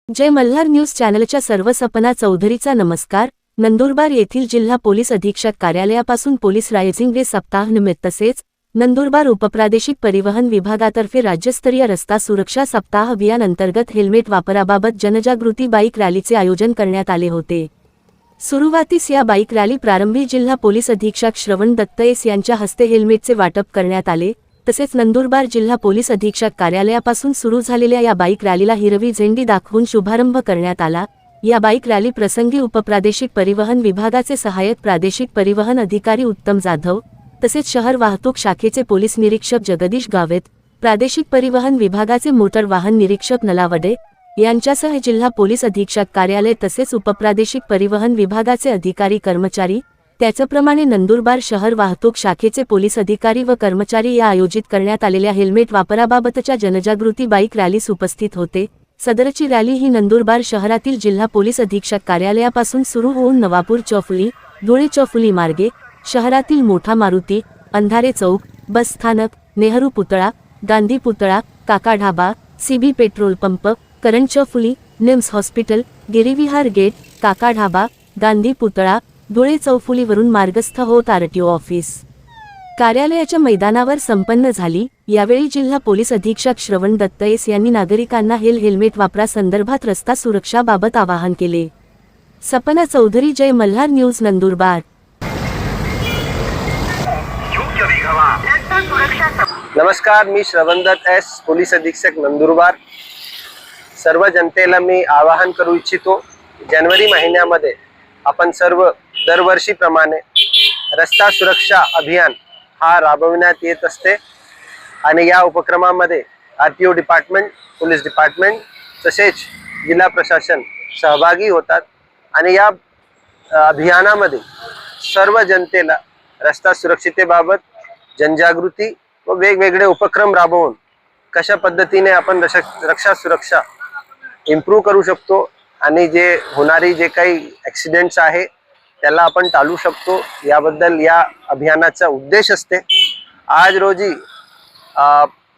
जय Malhar news चॅनलच्या सर्व सपना चौधरीचा नमस्कार। नंदुरबार येथील जिल्हा पोलीस अधीक्षक कार्यालयापासून पोलीस रायझिंग डे सप्ताहानिमित्त तसेच नंदुरबार उपप्रादेशिक परिवहन विभागातर्फे राज्यस्तरीय रस्ता सुरक्षा सप्ताह अभियान अंतर्गत हेल्मेट वापराबाबत जनजागृती बाईक रॅलीचे आयोजन करण्यात आले होते। सुरुवातीस या बाईक रॅली प्रारंभी जिल्हा पोलीस अधीक्षक श्रवण दत्त एस यांच्या हस्ते हेल्मेटचे वाटप करण्यात आले। तसेच नंदुरबार जिल्हा पोलीस अधीक्षक कार्यालयापासून सुरू झालेल्या या बाईक रॅलीला हिरवी झेंडी दाखवून शुभारंभ करण्यात आला। या बाईक रॅली प्रसंगी उपप्रादेशिक परिवहन विभागाचे सहाय्यक प्रादेशिक परिवहन अधिकारी उत्तम जाधव तसेच शहर वाहतूक शाखेचे पोलीस निरीक्षक जगदीश गावेत, प्रादेशिक परिवहन विभागाचे मोटर वाहन निरीक्षक नलावडे यांच्यासह जिल्हा पोलीस अधीक्षक कार्यालय तसेच उपप्रादेशिक परिवहन विभागाचे अधिकारी कर्मचारी त्याचप्रमाणे नंदुरबार शहर वाहतूक शाखेचे पोलीस अधिकारी व कर्मचारी या आयोजित करण्यात आलेल्या हेल्मेट वापराबाबतच्या जनजागृती बाईक रॅलीस उपस्थित होते। सदरची रॅली ही नंदुरबार शहरातील जिल्हा पोलीस अधीक्षक कार्यालयापासून सुरू होऊन नवापूर चौफुली, धुळे चौफुली मार्गे शहरातील मोठा मारुती, अंधारे चौक, बस स्थानक, नेहरू पुतळा, गांधी पुतळा, काका ढाबा, सीबी पेट्रोल पंप, करण चौफुली, निम्स हॉस्पिटल, गिरिविहार गेट, काका ढाबा, गांधी पुतळा, धुळे चौफुलीवरून मार्गस्थ होत आरटीओ ऑफिस कार्यालयाच्या मैदानावर संपन्न झाली। यावेळी जिल्हा पोलीस अधीक्षक श्रवण दत्त एस यांनी नागरिकांना हेल्मेट वापरा संदर्भात रस्ता सुरक्षाबाबत आवाहन केले। सपना चौधरी, जय मल्हार न्यूज, नंदुरबार। नमस्कार, मी श्रवण दत्त एस, पोलीस अधीक्षक नंदुरबार। सर्व जनतेला मी आवाहन करू इच्छितो, जानेवारी महिन्यामध्ये आपण सर्व दरवर्षीप्रमाणे रस्ता सुरक्षा अभियान हा राबविण्यात येत असते आणि या उपक्रमामध्ये आरटीओ डिपार्टमेंट, पोलीस डिपार्टमेंट तसेच जिल्हा प्रशासन सहभागी होतात आणि या अभियानामध्ये सर्व जनतेला रस्ता सुरक्षितेबाबत जनजागृती व वेगवेगळे उपक्रम राबवून कशा पद्धतीने आपण रक्षा सुरक्षा इम्प्रूव्ह करू शकतो आणि जे होणारी जे काही ॲक्सिडेंट्स आहे त्याला आपण टाळू शकतो, याबद्दल या अभियानाचा उद्देश असते। आज रोजी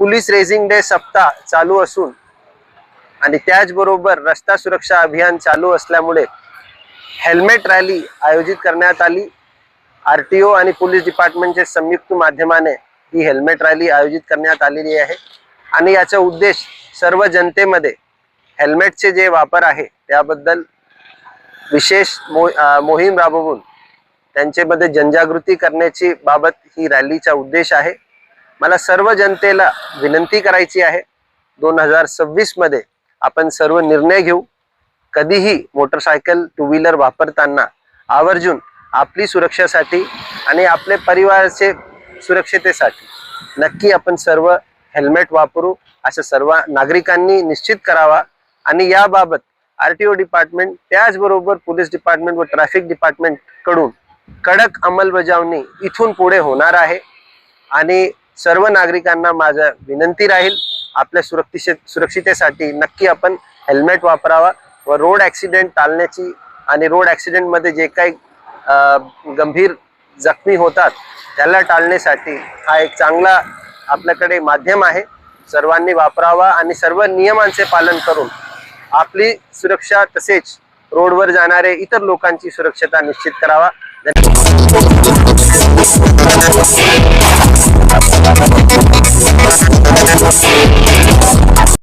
पोलीस रेझिंग डे सप्ताह चालू असून आणि त्याचबरोबर रस्ता सुरक्षा अभियान चालू असल्यामुळे हेल्मेट रॅली आयोजित करण्यात आली। आरटीओ आणि पोलीस डिपार्टमेंटच्या संयुक्त माध्यमाने ही हेल्मेट रॅली आयोजित करण्यात आलेली आहे आणि याचा उद्देश सर्व जनतेमध्ये हेल्मेटचे जे वापर आहे त्याबद्दल विशेष मोहीम राबवून त्यांच्यामध्ये जनजागृती करण्याची बाबत ही रॅलीचा उद्देश आहे। मला सर्व जनतेला विनंती करायची आहे, 2026 मध्ये आपण सर्व निर्णय घेऊ। कधीही मोटरसायकल, टू व्हीलर वापरताना आवर्जून आपली सुरक्षेसाठी आणि आपले परिवाराचे सुरक्षितेसाठी नक्की आपण सर्व हेल्मेट वापरू असं सर्व नागरिकांनी निश्चित करावा आणि याबाबत आरटीओ डिपार्टमेंट त्याचबरोबर पोलीस डिपार्टमेंट व ट्रॅफिक डिपार्टमेंट कडून कडक अंमलबजावणी इथून पुढे होणार आहे आणि सर्व नागरिकांना माझा विनंती राहील, आपल्या सुरक्षितेसाठी नक्की आपण हेल्मेट वापरावा व रोड ॲक्सिडेंट टाळण्याची आणि रोड ॲक्सिडेंटमध्ये जे काही गंभीर जखमी होतात त्याला टाळण्यासाठी हा एक चांगला आपल्याकडे माध्यम आहे। सर्वांनी वापरावा आणि सर्व नियमांचे पालन करून आपली सुरक्षा तसेच रोडवर जाणारे इतर लोकांची सुरक्षता निश्चित करावा।